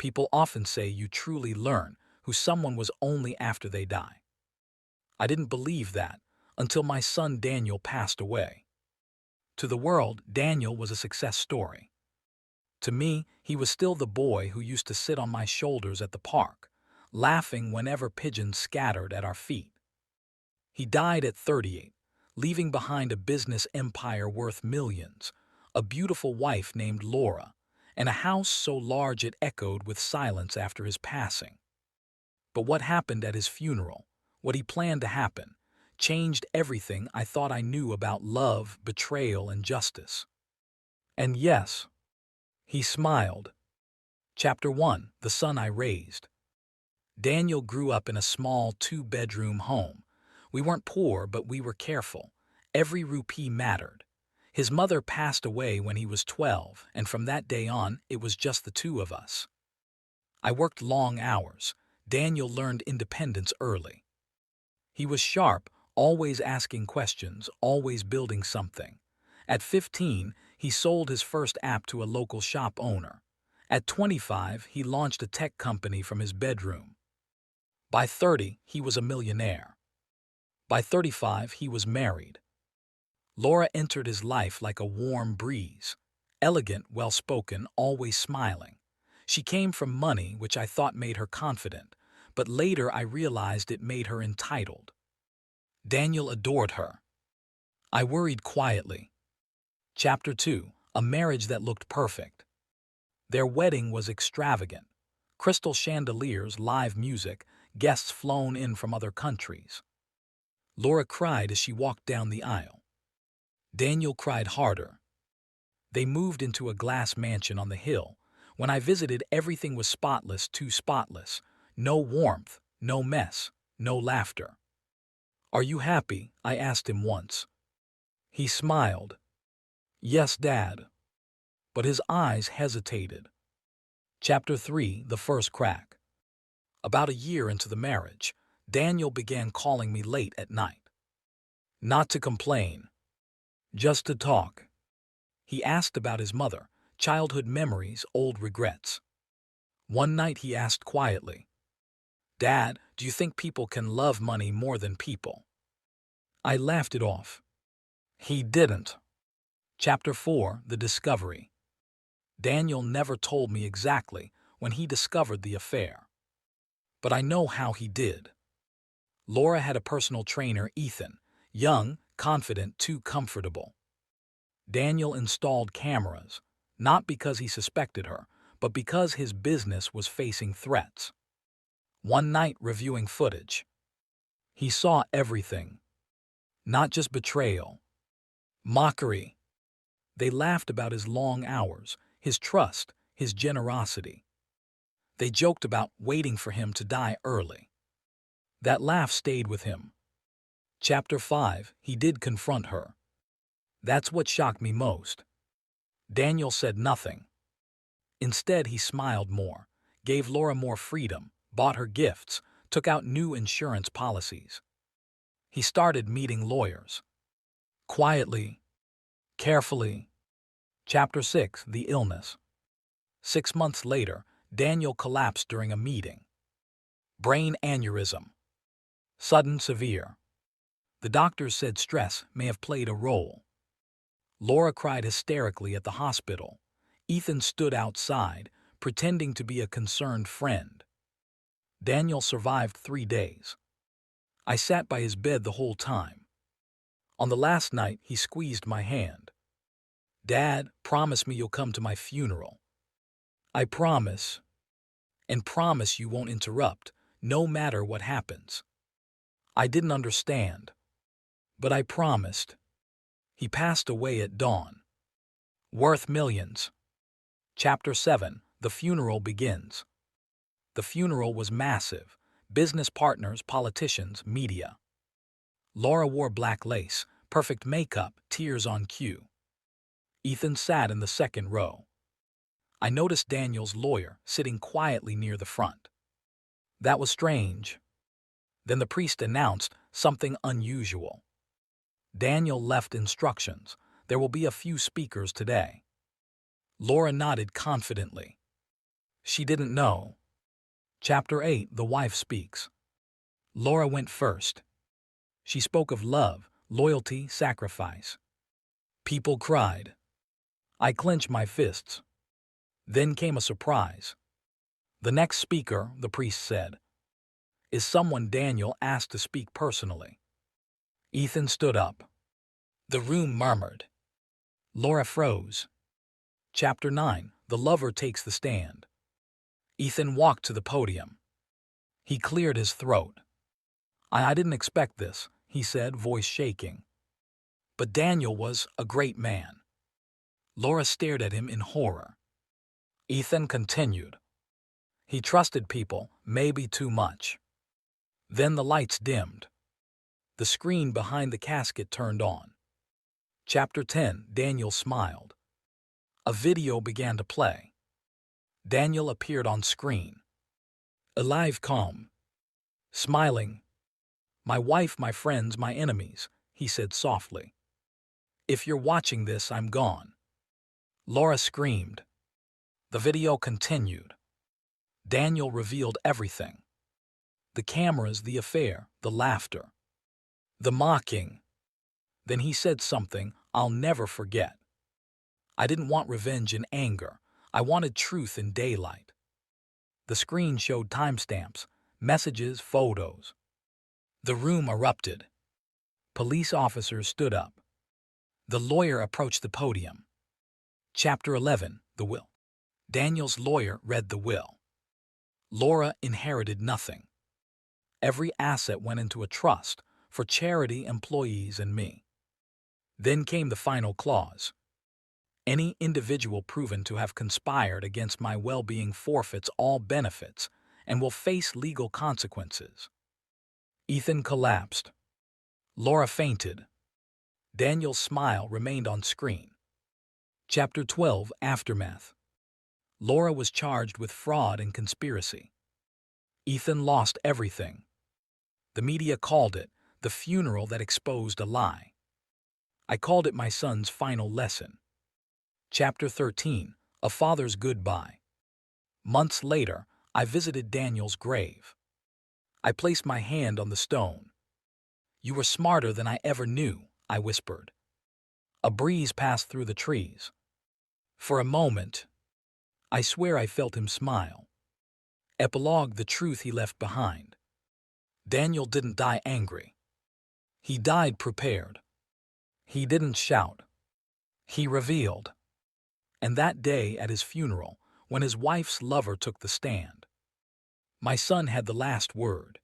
People often say you truly learn who someone was only after they die. I didn't believe that until my son Daniel passed away. To the world, Daniel was a success story. To me, he was still the boy who used to sit on my shoulders at the park, laughing whenever pigeons scattered at our feet. He died at 38, leaving behind a business empire worth millions, a beautiful wife named Laura, and a house so large it echoed with silence after his passing. But what happened at his funeral, what he planned to happen, changed everything I thought I knew about love, betrayal, and justice. And yes, he smiled. Chapter 1: The Son I Raised. Daniel grew up in a small two-bedroom home. We weren't poor, but we were careful. Every rupee mattered. His mother passed away when he was 12, and from that day on, it was just the two of us. I worked long hours. Daniel learned independence early. He was sharp, always asking questions, always building something. At 15, he sold his first app to a local shop owner. At 25, he launched a tech company from his bedroom. By 30, he was a millionaire. By 35, he was married. Laura entered his life like a warm breeze. Elegant, well-spoken, always smiling. She came from money, which I thought made her confident, but later I realized it made her entitled. Daniel adored her. I worried quietly. Chapter 2: A Marriage That Looked Perfect. Their wedding was extravagant. Crystal chandeliers, live music, guests flown in from other countries. Laura cried as she walked down the aisle. Daniel cried harder. They moved into a glass mansion on the hill. When I visited, everything was spotless, too spotless. No warmth, no mess, no laughter. "Are you happy?" I asked him once. He smiled. "Yes, Dad." But his eyes hesitated. Chapter 3: The First Crack. About a year into the marriage, Daniel began calling me late at night. Not to complain, just to talk. He asked about his mother, childhood memories, old regrets. One night he asked quietly, "Dad, do you think people can love money more than people?" I laughed it off. He didn't. Chapter 4: The Discovery. Daniel never told me exactly when he discovered the affair. But I know how he did. Laura had a personal trainer, Ethan, young, confident, too comfortable. Daniel installed cameras, not because he suspected her, but because his business was facing threats. One night reviewing footage, he saw everything. Not just betrayal, mockery. They laughed about his long hours, his trust, his generosity. They joked about waiting for him to die early. That laugh stayed with him. Chapter 5: He did confront her. That's what shocked me most. Daniel said nothing. Instead, he smiled more, gave Laura more freedom, bought her gifts, took out new insurance policies. He started meeting lawyers. Quietly, carefully. Chapter 6: The Illness. 6 months later, Daniel collapsed during a meeting. Brain aneurysm. Sudden, severe. The doctors said stress may have played a role. Laura cried hysterically at the hospital. Ethan stood outside, pretending to be a concerned friend. Daniel survived 3 days. I sat by his bed the whole time. On the last night, he squeezed my hand. "Dad, promise me you'll come to my funeral." "I promise. And promise you won't interrupt, no matter what happens." I didn't understand, but I promised. He passed away at dawn. Worth millions. Chapter 7: The Funeral Begins. The funeral was massive. Business partners, politicians, media. Laura wore black lace, perfect makeup, tears on cue. Ethan sat in the second row. I noticed Daniel's lawyer sitting quietly near the front. That was strange. Then the priest announced something unusual. Daniel left instructions. There will be a few speakers today. Laura nodded confidently. She didn't know. Chapter 8, The Wife Speaks. Laura went first. She spoke of love, loyalty, sacrifice. People cried. I clenched my fists. Then came a surprise. The next speaker, the priest said, is someone Daniel asked to speak personally. Ethan stood up. The room murmured. Laura froze. Chapter 9, The Lover Takes the Stand. Ethan walked to the podium. He cleared his throat. I didn't expect this, he said, voice shaking. But Daniel was a great man. Laura stared at him in horror. Ethan continued. He trusted people, maybe too much. Then the lights dimmed. The screen behind the casket turned on. Chapter 10, Daniel smiled. A video began to play. Daniel appeared on screen. Alive, calm. Smiling. My wife, my friends, my enemies, he said softly. If you're watching this, I'm gone. Laura screamed. The video continued. Daniel revealed everything. The cameras, the affair, the laughter, the mocking. Then he said something I'll never forget. I didn't want revenge and anger. I wanted truth in daylight. The screen showed timestamps, messages, photos. The room erupted. Police officers stood up. The lawyer approached the podium. Chapter 11, The Will. Daniel's lawyer read the will. Laura inherited nothing. Every asset went into a trust for charity, employees, and me. Then came the final clause. Any individual proven to have conspired against my well-being forfeits all benefits and will face legal consequences. Ethan collapsed. Laura fainted. Daniel's smile remained on screen. Chapter 12, Aftermath. Laura was charged with fraud and conspiracy. Ethan lost everything. The media called it the funeral that exposed a lie. I called it my son's final lesson. Chapter 13, A Father's Goodbye. Months later, I visited Daniel's grave. I placed my hand on the stone. You were smarter than I ever knew, I whispered. A breeze passed through the trees. For a moment, I swear I felt him smile. Epilogue, the truth he left behind. Daniel didn't die angry. He died prepared. He didn't shout. He revealed. And that day at his funeral, when his wife's lover took the stand, my son had the last word.